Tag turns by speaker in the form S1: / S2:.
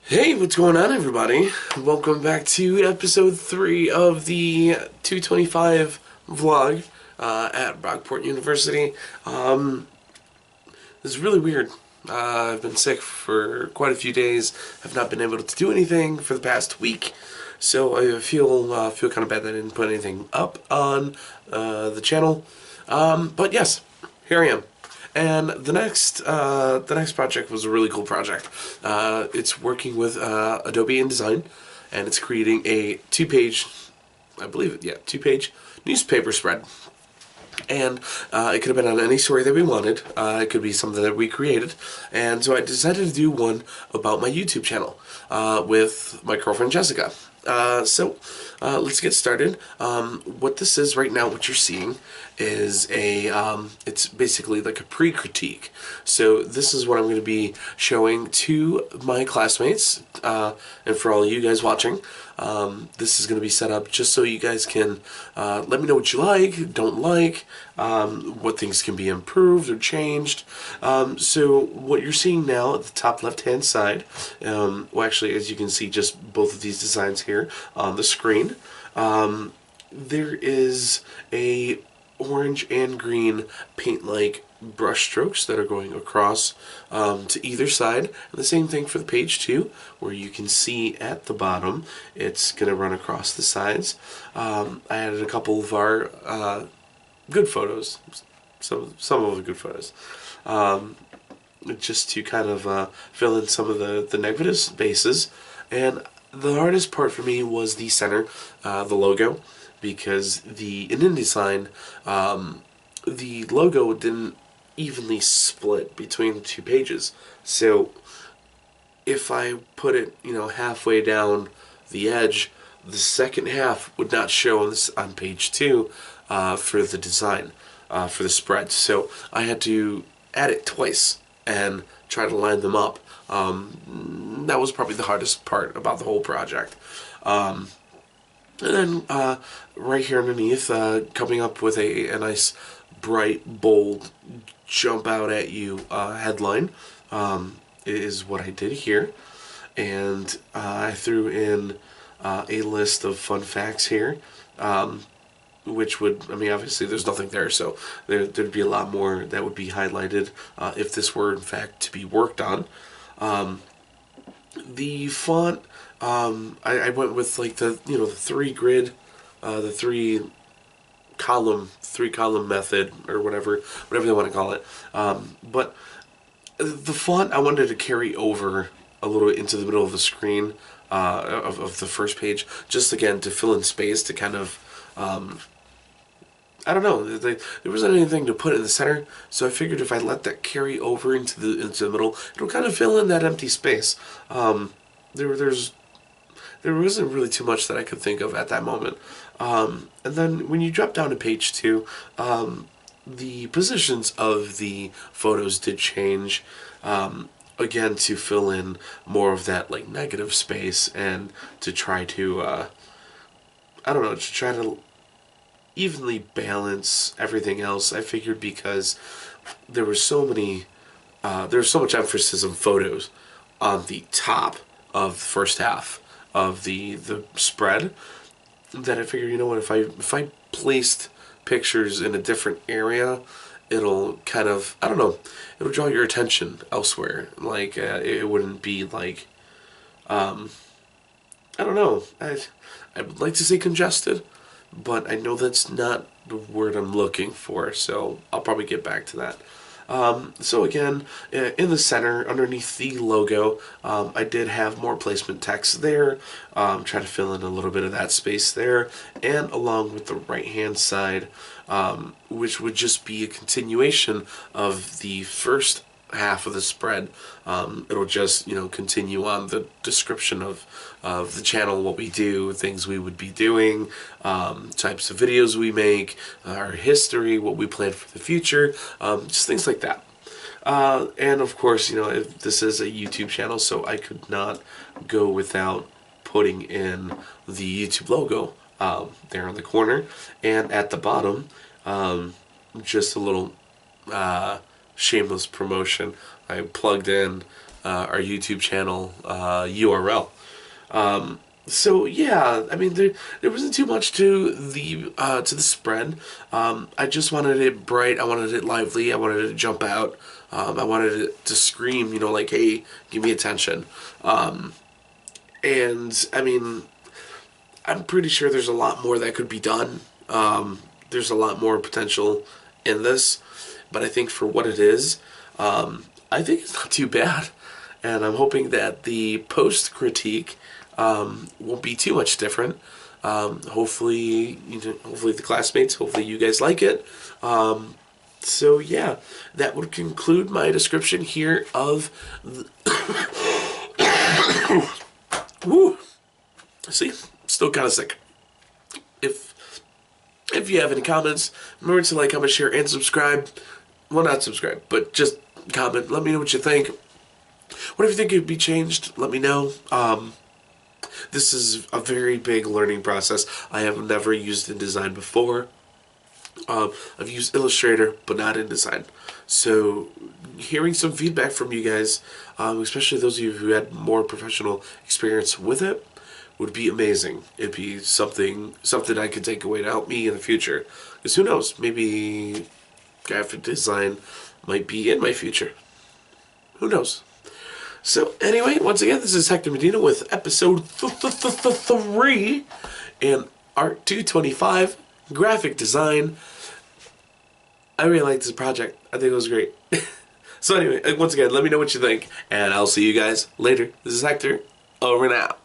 S1: Hey, what's going on, everybody? Welcome back to episode 3 of the 225 vlog at Brockport University. This is really weird. I've been sick for quite a few days. I've not been able to do anything for the past week, so I feel kind of bad that I didn't put anything up on the channel. But yes, here I am. And the next project was a really cool project. It's working with Adobe InDesign, and it's creating a two-page, I believe it, yeah, two-page newspaper spread. And it could have been on any story that we wanted. It could be something that we created. And so I decided to do one about my YouTube channel with my girlfriend Jessica. So let's get started. What this is right now, what you're seeing, is it's basically like a pre-critique. So this is what I'm going to be showing to my classmates, and for all of you guys watching. This is going to be set up just so you guys can let me know what you like, don't like, what things can be improved or changed. So what you're seeing now at the top left-hand side, well, actually, as you can see, just both of these designs here on the screen. There is a orange and green paint-like brush strokes that are going across to either side. And the same thing for the page 2, where you can see at the bottom it's going to run across the sides. I added a couple of our good photos, some of the good photos, just to kind of fill in some of the negative spaces. And the hardest part for me was the center, the logo, because in InDesign, the logo didn't evenly split between the two pages. So if I put it, halfway down the edge, the second half would not show on page 2 for the design, for the spread. So I had to add it twice and try to line them up. That was probably the hardest part about the whole project. And then right here underneath, coming up with a nice, bright, bold, jump out at you headline is what I did here. And I threw in a list of fun facts here, which would, obviously there's nothing there, so there'd be a lot more that would be highlighted if this were in fact to be worked on. The font, I went with like the 3 grid, the three column method, or whatever they want to call it. But the font I wanted to carry over a little bit into the middle of the screen, of the first page, just again to fill in space, to kind of I don't know. There wasn't anything to put in the center, so I figured if I let that carry over into the middle, it'll kind of fill in that empty space. There wasn't really too much that I could think of at that moment. And then when you drop down to page 2, the positions of the photos did change. Again, to fill in more of that like negative space, and to try to I don't know, to try to evenly balance everything else. I figured because there was so much emphasis on photos on the top of the first half of the spread, that I figured, if I placed pictures in a different area, it'll kind of, I don't know, it'll draw your attention elsewhere. Like it wouldn't be like I don't know. I would like to say congested, but I know that's not the word I'm looking for, so I'll probably get back to that. So again, in the center, underneath the logo, I did have more placement text there, try to fill in a little bit of that space there, and along with the right-hand side, which would just be a continuation of the first half of the spread. It'll just, continue on the description of the channel, what we do, things we would be doing, types of videos we make, our history, what we plan for the future, just things like that. And of course, this is a YouTube channel, so I could not go without putting in the YouTube logo there in the corner, and at the bottom, just a little shameless promotion. I plugged in our YouTube channel URL. So yeah, I mean there wasn't too much to the spread. I just wanted it bright. I wanted it lively. I wanted it to jump out. I wanted it to scream, like, hey, give me attention. And I mean, I'm pretty sure there's a lot more that could be done. There's a lot more potential in this, but I think for what it is, I think it's not too bad. And I'm hoping that the post critique won't be too much different. Hopefully, hopefully the classmates, hopefully you guys like it. So yeah, that would conclude my description here of the Woo! See, still kind of sick. If you have any comments, remember to like, comment, share, and subscribe. Well, not subscribe, but just comment. Let me know what you think. What if you think it could be changed? Let me know. This is a very big learning process. I have never used InDesign before. I've used Illustrator, but not InDesign. So, hearing some feedback from you guys, especially those of you who had more professional experience with it, would be amazing. It'd be something I could take away to help me in the future. Because who knows, maybe graphic design might be in my future. Who knows? So anyway, once again, this is Hector Medina with episode 3 and Art 225, graphic design. I really liked this project. I think it was great. So anyway, once again, let me know what you think, and I'll see you guys later. This is Hector, over and out.